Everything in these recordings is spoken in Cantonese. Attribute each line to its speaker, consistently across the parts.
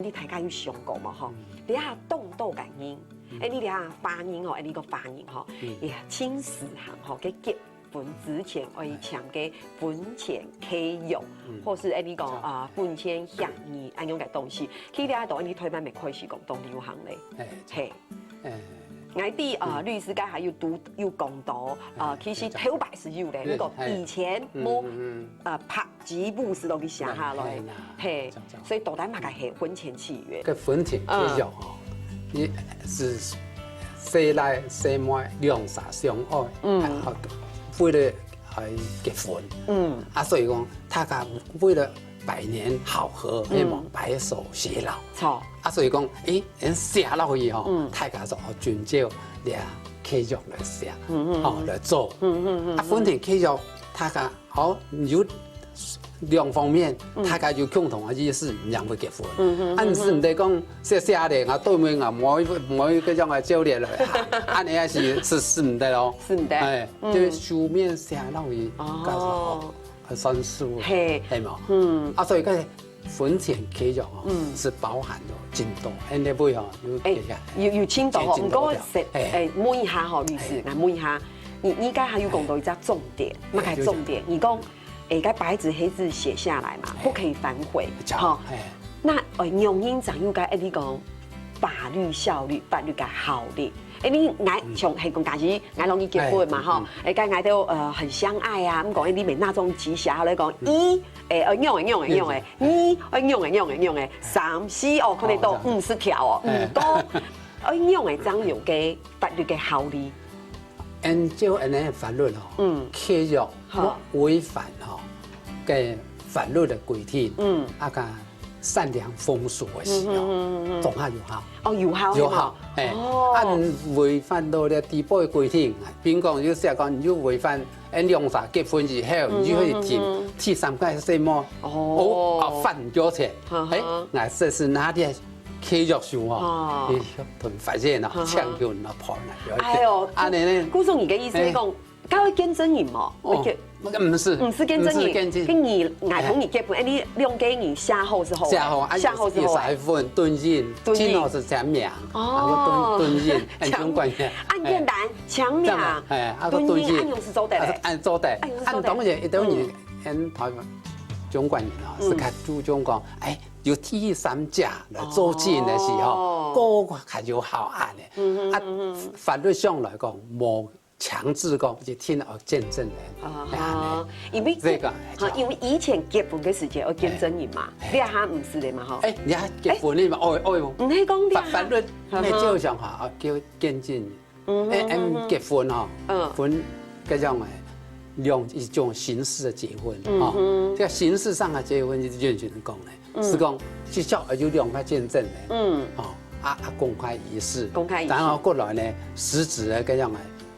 Speaker 1: 你大家有想过嘛吼？你下动豆感应，你下发音哦，你个发音吼，青史行吼，给结婚之前可以抢给婚前启用，或是你讲婚前向你安样嘅东西，去了度你推翻咪开始讲动流行嘞，嘿。我啲律師界係要講到其實頭擺是有嘅，呢個以前冇拍幾部是都去寫下來，係，所以到底嘛個係婚前契約。
Speaker 2: 個婚前契約哦，你是生來生外兩殺相愛，為了結婚，所以講大家為了百年好合，希望白首偕老。錯。所以講，人寫落去吼，大家就遵照嚟契約來寫，來做。婚前契約，大家好有兩方面，大家有共同嘅意思，唔會結婚。唔是唔得講寫嚟，對面冇嗰種嘅交流嚟，安尼係是唔得咯。是唔得。就書面寫落去，咁算數，係嘛？所以個婚前契約是包含咗真多，你會
Speaker 1: 有真多唔過問一下律師，問一下，你依家還有講到一個重點，乜係重點？你講該白紙黑字寫下來嘛，不可以反悔。好，那用英長要該你講法律效率、法律嘅效率。你愛像係講假使愛容易結婚嘛吼，該愛都很相愛啊，咁講你咪那種吉祥，後來講用誒，用誒，3、4可能到50條唔多，用誒怎樣嘅法律嘅效力？
Speaker 2: 按照安尼法律契約違反嘅法律嘅規定，個善良風俗嘅時候，仲係有效。有效，按違反到咧地步嘅規定，比如講，你寫講你違反兩殺結婚之後，你就可以提3屆什麼犯咗錢，嗱，這是哪啲契約書啊？你同發現啦，搶叫人破啦，
Speaker 1: 哎呦，
Speaker 2: 安尼咧，
Speaker 1: 顧總，你嘅意思係講，佢會見真人嘛？
Speaker 2: 唔是
Speaker 1: 見真人，跟你愛同你結婚，你兩家人下後之後，下後之後結婚敦印，今後是簽名，敦印，搶關係，按鍵單搶名，敦印按用是做得嘞，
Speaker 2: 按做得，按當然一等於按台灣中國人是較注重講，有第三者來做證嘅時候，個較有效嘅，法律上來講冇。強制講就聽到見證人，
Speaker 1: 因為這個，因為以前結婚嘅時間要見真人嘛，你下唔是的嘛吼？
Speaker 2: 你下結婚你嘛愛喎，
Speaker 1: 唔係講啲
Speaker 2: 法律咩照上下叫見證人，結婚婚嗰種用一種形式嘅結婚，這個形式上嘅結婚就完全講咧，是講至少有兩個見證人，公開儀式，然後過來呢實質嘅嗰種嘅。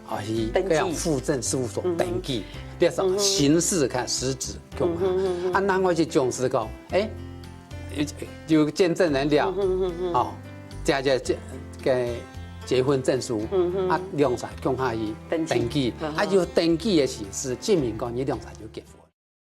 Speaker 2: 嗰樣戶政事務所登記，呢個形式看實質用啊。另外一種是講，有見證人了，加個結婚證書，兩殺共下登記，有登記嘅時是證明講你兩殺就結婚。